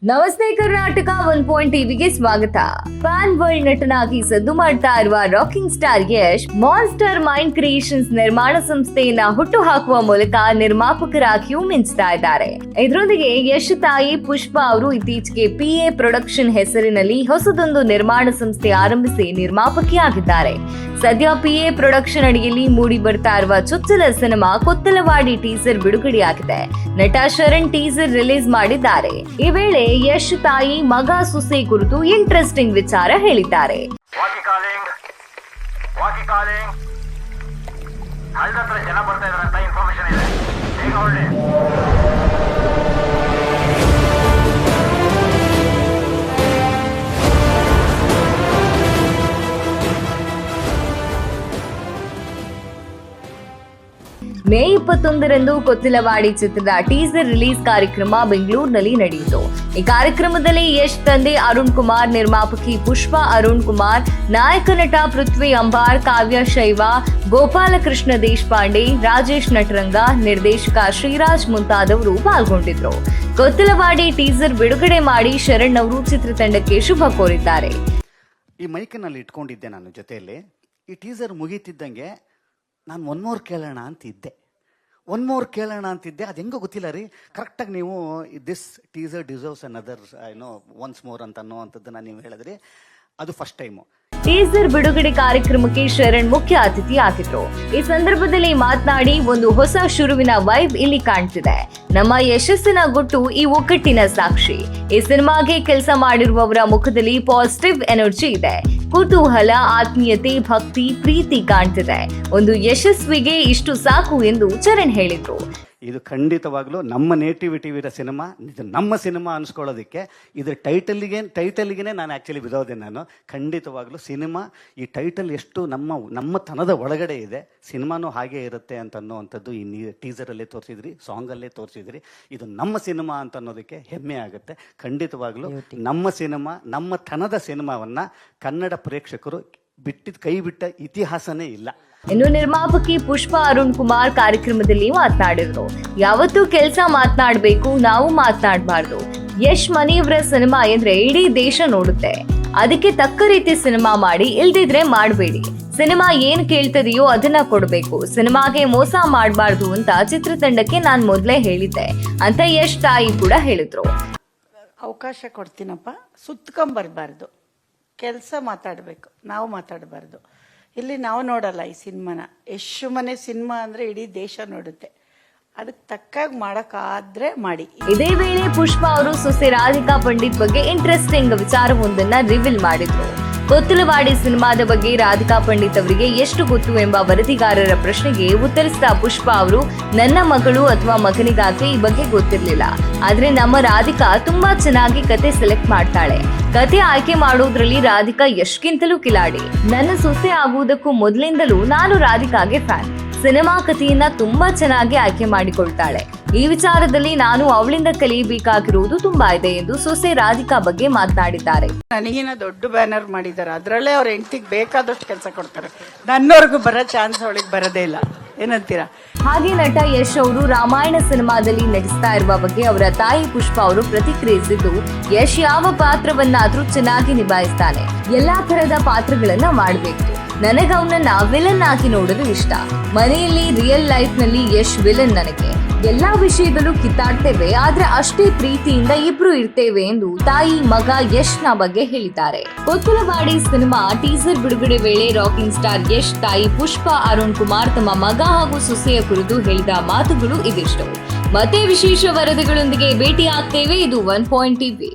ನಮಸ್ತೆ ಕರ್ನಾಟಕ 1 ಟಿವಿಗೆ ಸ್ವಾಗತ. ಫ್ಯಾನ್ ವರ್ಲ್ಡ್ ನಟನಾಗಿ ಸದ್ದು ಮಾಡ್ತಾ ಇರುವ rocking star Yash monster mind creations ನಿರ್ಮಾಣ ಸಂಸ್ಥೆಯನ್ನ ಹುಟ್ಟು ಹಾಕುವ ಮೂಲಕ ನಿರ್ಮಾಪಕರಾಗಿಯೂ ಮಿಂಚ್ತಾ ಇದ್ದಾರೆ. ಇದರೊಂದಿಗೆ ಯಶ್ ತಾಯಿ ಪುಷ್ಪ ಅವರು ಇತ್ತೀಚೆಗೆ PA ಪ್ರೊಡಕ್ಷನ್ ಹೆಸರಿನಲ್ಲಿ ಹೊಸದೊಂದು ನಿರ್ಮಾಣ ಸಂಸ್ಥೆ ಆರಂಭಿಸಿ ನಿರ್ಮಾಪಕಿಯಾಗಿದ್ದಾರೆ. ಸದ್ಯ PA ಪ್ರೊಡಕ್ಷನ್ ಅಡಿಯಲ್ಲಿ ಮೂಡಿ ಬರ್ತಾ ಇರುವ ಚೊಚ್ಚಲ ಸಿನಿಮಾ ಕೊತ್ತಲವಾಡಿ ಟೀಸರ್ ಬಿಡುಗಡೆಯಾಗಿದೆ. ನಟ ಶರಣ್ ಟೀಸರ್ ರಿಲೀಸ್ ಮಾಡಿದ್ದಾರೆ. ಈ ವೇಳೆ ಯಶ್ ತಾಯಿ ಮಗ ಸೊಸೆ ಕುರಿತು ಇಂಟ್ರೆಸ್ಟಿಂಗ್ ವಿಚಾರ ಹೇಳಿದ್ದಾರೆ. ಜನ ಬರ್ತಾ ಇದ್ರಂತ ಇನ್ಫಾರ್ಮೇಶನ್ ಇದೆ. ಈಗ ಹೊರಡಿ. ಮೇ 21ರಂದು ಕೊತ್ತಲವಾಡಿ ಚಿತ್ರದ ಟೀಸರ್ ರಿಲೀಸ್ ಕಾರ್ಯಕ್ರಮ ಬೆಂಗಳೂರಿನಲ್ಲಿ ನಡೆಯಿತು. ಈ ಕಾರ್ಯಕ್ರಮದಲ್ಲಿ ಯಶ್ ತಂದೆ ಅರುಣ್ ಕುಮಾರ್, ನಿರ್ಮಾಪಕಿ ಪುಷ್ಪ ಅರುಣ್ ಕುಮಾರ್, ನಾಯಕ ನಟ ಪೃಥ್ವಿ ಅಂಬಾರ್, ಕಾವ್ಯ ಶೈವ, ಗೋಪಾಲಕೃಷ್ಣ ದೇಶಪಾಂಡೆ, ರಾಜೇಶ್ ನಟರಂಗ, ನಿರ್ದೇಶಕ ಶ್ರೀರಾಜ್ ಮುಂತಾದವರು ಪಾಲ್ಗೊಂಡಿದ್ರು. ಕೊತ್ತಲವಾಡಿ ಟೀಸರ್ ಬಿಡುಗಡೆ ಮಾಡಿ ಶರಣ್ ಅವರು ಚಿತ್ರತಂಡಕ್ಕೆ ಶುಭ ಕೋರಿದ್ದಾರೆ. ಈ ಮೈಕ್ನಲ್ಲಿ ಇಟ್ಕೊಂಡಿದ್ದೆ ನಾನು ಜೊತೆಯಲ್ಲಿ. ಈ ಟೀಸರ್ ಮುಗೀತಿದ್ದಂಗೆ ನಾನು ಒನ್ ಮೋರ್ ಕೇಳೋಣ ಅಂತಿದ್ದೆ. ಅದು ಹೆಂಗೋ ಗೊತ್ತಿಲ್ಲ ರೀ. ಕರೆಕ್ಟಾಗಿ ನೀವು this teaser deserves another once more ಅಂತ ಅನ್ನೋವಂಥದ್ದನ್ನು ನೀವು ಹೇಳಿದ್ರಿ. ಅದು ಫಸ್ಟ್ ಟೈಮು. ಟೀಸರ್ ಬಿಡುಗಡೆ ಕಾರ್ಯಕ್ರಮಕ್ಕೆ ಶರಣ್ ಮುಖ್ಯ ಅತಿಥಿ ಆಗಿದ್ರು. ಈ ಸಂದರ್ಭದಲ್ಲಿ ಮಾತನಾಡಿ, ಒಂದು ಹೊಸ ಶುರುವಿನ ವೈಬ್ ಇಲ್ಲಿ ಕಾಣ್ತಿದೆ. ನಮ್ಮ ಯಶಸ್ಸಿನ ಗುಟ್ಟು ಈ ಒಗ್ಗಟ್ಟಿನ ಸಾಕ್ಷಿ. ಈ ಸಿನಿಮಾಗೆ ಕೆಲಸ ಮಾಡಿರುವವರ ಮುಖದಲ್ಲಿ ಪಾಸಿಟಿವ್ ಎನರ್ಜಿ ಇದೆ. ಕುತೂಹಲ, ಆತ್ಮೀಯತೆ, ಭಕ್ತಿ, ಪ್ರೀತಿ ಕಾಣ್ತಿದೆ. ಒಂದು ಯಶಸ್ವಿಗೆ ಇಷ್ಟು ಸಾಕು ಎಂದು ಚರಣ್ ಹೇಳಿದ್ರು. ಇದು ಖಂಡಿತವಾಗ್ಲೂ ನಮ್ಮ ನೇಟಿವಿಟಿವಿರೋ ಸಿನಿಮಾ, ಇದು ನಮ್ಮ ಸಿನಿಮಾ ಅನ್ಸ್ಕೊಳ್ಳೋದಕ್ಕೆ ಇದು ಟೈಟಲ್ಗೆ ನಾನು ಆ್ಯಕ್ಚುಲಿ ಬಿಡೋದೆ. ನಾನು ಖಂಡಿತವಾಗ್ಲೂ ಸಿನಿಮಾ ಈ ಟೈಟಲ್ ಎಷ್ಟು ನಮ್ಮ ತನದ ಒಳಗಡೆ ಇದೆ, ಸಿನಿಮಾನೂ ಹಾಗೆ ಇರುತ್ತೆ ಅಂತ ಅನ್ನೋವಂಥದ್ದು ಈ ಟೀಸರಲ್ಲೇ ತೋರಿಸಿದ್ರಿ, ಸಾಂಗಲ್ಲೇ ತೋರಿಸಿದ್ರಿ. ಇದು ನಮ್ಮ ಸಿನಿಮಾ ಅಂತ ಅನ್ನೋದಕ್ಕೆ ಹೆಮ್ಮೆ ಆಗುತ್ತೆ. ಖಂಡಿತವಾಗ್ಲೂ ನಮ್ಮ ಸಿನಿಮಾ, ನಮ್ಮ ತನದ ಸಿನಿಮಾವನ್ನು ಕನ್ನಡ ಪ್ರೇಕ್ಷಕರು ಕೈ ಬಿಟ್ಟ ಇತಿಹಾಸನೇ ಇಲ್ಲ. ಇನ್ನು ನಿರ್ಮಾಪಕಿ ಪುಷ್ಪ ಅರುಣ್ ಕುಮಾರ್ ಕಾರ್ಯಕ್ರಮದಲ್ಲಿ ಮಾತನಾಡಿದ್ರು. ಯಾವತ್ತೂ ಕೆಲಸ ಮಾತನಾಡಬೇಕು, ನಾವು ಮಾತನಾಡಬಾರ್ದು. ಯಶ್ ಮನೆಯವರ ಸಿನಿಮಾ ಎಂದ್ರೆ ಇಡೀ ದೇಶ ನೋಡುತ್ತೆ. ಅದಕ್ಕೆ ತಕ್ಕ ರೀತಿ ಸಿನಿಮಾ ಮಾಡಿ, ಇಲ್ದಿದ್ರೆ ಮಾಡಬೇಡಿ. ಸಿನಿಮಾ ಏನ್ ಕೇಳ್ತದೆಯೋ ಅದನ್ನ ಕೊಡ್ಬೇಕು. ಸಿನಿಮಾಗೆ ಮೋಸ ಮಾಡಬಾರ್ದು ಅಂತ ಚಿತ್ರತಂಡಕ್ಕೆ ನಾನ್ ಮೊದಲೇ ಹೇಳಿದ್ದೆ ಅಂತ ಯಶ್ ತಾಯಿ ಕೂಡ ಹೇಳಿದ್ರು. ಅವಕಾಶ ಕೊಡ್ತೀನಪ್ಪ, ಸುತ್ಕೊಂಬರ್ಬಾರ್ದು, ಕೆಲಸ ಮಾತಾಡಬೇಕು, ನಾವು ಮಾತಾಡಬಾರ್ದು. ಇಲ್ಲಿ ನಾವು ನೋಡಲ್ಲ ಈ ಸಿನಿಮಾನ. ಯಶ್ ಮನೆ ಸಿನಿಮಾ ಅಂದ್ರೆ ಇಡೀ ದೇಶ ನೋಡುತ್ತೆ. ಅದಕ್ಕೆ ತಕ್ಕಾಗಿ ಮಾಡಕ್ಕಾದ್ರೆ ಮಾಡಿ. ಇದೇ ವೇಳೆ ಪುಷ್ಪ ಅವರು ಸೊಸೆ ರಾಧಿಕಾ ಪಂಡಿತ್ ಬಗ್ಗೆ ಇಂಟ್ರೆಸ್ಟಿಂಗ್ ವಿಚಾರವೊಂದನ್ನ ರಿವೀಲ್ ಮಾಡಿದ್ರು. ಕೊತ್ತಲವಾಡಿ ಸಿನಿಮಾದ ಬಗ್ಗೆ ರಾಧಿಕಾ ಪಂಡಿತ್ ಅವರಿಗೆ ಎಷ್ಟು ಗೊತ್ತು ಎಂಬ ವರದಿಗಾರರ ಪ್ರಶ್ನೆಗೆ ಉತ್ತರಿಸಿದ ಪುಷ್ಪ ಅವರು, ನನ್ನ ಮಗಳು ಅಥವಾ ಮಗನಿಗಾಕೆ ಈ ಬಗ್ಗೆ ಗೊತ್ತಿರಲಿಲ್ಲ. ಆದ್ರೆ ನಮ್ಮ ರಾಧಿಕಾ ತುಂಬಾ ಚೆನ್ನಾಗಿ ಕತೆ ಸೆಲೆಕ್ಟ್ ಮಾಡ್ತಾಳೆ. ಕತೆ ಆಯ್ಕೆ ಮಾಡೋದ್ರಲ್ಲಿ ರಾಧಿಕಾ ಯಶ್ಗಿಂತಲೂ ಕಿಲಾಡಿ. ನನ್ನ ಸೊಸೆ ಆಗುವುದಕ್ಕೂ ಮೊದಲಿಂದಲೂ ನಾನು ರಾಧಿಕಾಗೆ ಫ್ಯಾನ್. ಸಿನಿಮಾ ಕಥೆಯನ್ನ ತುಂಬಾ ಚೆನ್ನಾಗಿ ಆಯ್ಕೆ ಮಾಡಿಕೊಳ್ತಾಳೆ. ಈ ವಿಚಾರದಲ್ಲಿ ನಾನು ಅವಳಿಂದ ಕಲಿಯಬೇಕಾಗಿರುವುದು ತುಂಬಾ ಇದೆ ಎಂದು ಸೊಸೆ ರಾಧಿಕಾ ಬಗ್ಗೆ ಮಾತನಾಡಿದ್ದಾರೆ. ನನಗಿನ ದೊಡ್ಡ ಬ್ಯಾನರ್ ಮಾಡಿದ್ದಾರೆ, ಅದರಲ್ಲೇ ಅವ್ರ ಹೆಂಡತಿಗೆ ಬೇಕಾದಷ್ಟು ಕೆಲಸ ಕೊಡ್ತಾರೆ. ನನ್ನವರೆಗೂ ಬರೋ ಚಾನ್ಸ್ ಅವಳಿಗೆ ಬರೋದೇ ಇಲ್ಲ. ಏನಂತೀರಾ? ಹಾಗೆ ನಟ ಯಶ್ ಅವರು ರಾಮಾಯಣ ಸಿನಿಮಾದಲ್ಲಿ ನಟಿಸ್ತಾ ಇರುವ ಬಗ್ಗೆ ಅವರ ತಾಯಿ ಪುಷ್ಪ ಅವರು ಪ್ರತಿಕ್ರಿಯಿಸಿದ್ದು, ಯಶ್ ಯಾವ ಪಾತ್ರವನ್ನಾದ್ರೂ ಚೆನ್ನಾಗಿ ನಿಭಾಯಿಸ್ತಾನೆ. ಎಲ್ಲಾ ತರದ ಪಾತ್ರಗಳನ್ನ ಮಾಡಬೇಕು. ನನಗೆ ಅವನನ್ನ ವಿಲನ್ ಆಗಿ ನೋಡಲು ಇಷ್ಟ. ಮನೆಯಲ್ಲಿ ರಿಯಲ್ ಲೈಫ್ ನಲ್ಲಿ ಯಶ್ ವಿಲನ್. ನನಗೆ ಎಲ್ಲಾ ವಿಷಯದಲ್ಲೂ ಕಿತ್ತಾಡ್ತೇವೆ, ಆದ್ರೆ ಅಷ್ಟೇ ಪ್ರೀತಿಯಿಂದ ಇಬ್ರು ಇರ್ತೇವೆ ಎಂದು ತಾಯಿ ಮಗ ಯಶ್ನ ಬಗ್ಗೆ ಹೇಳಿದ್ದಾರೆ. ಕೊತ್ತಲವಾಡಿ ಸಿನಿಮಾ ಟೀಸರ್ ಬಿಡುಗಡೆ ವೇಳೆ ರಾಕಿಂಗ್ ಸ್ಟಾರ್ ಯಶ್ ತಾಯಿ ಪುಷ್ಪ ಅರುಣ್ ಕುಮಾರ್ ತಮ್ಮ ಮಗ ಹಾಗೂ ಸೊಸೆಯ ಕುರಿತು ಹೇಳಿದ ಮಾತುಗಳು ಇದಿಷ್ಟು. ಮತ್ತೆ ವಿಶೇಷ ವರದಿಗಳೊಂದಿಗೆ ಭೇಟಿ ಆಗ್ತೇವೆ. ಇದು 1 ಟಿವಿ.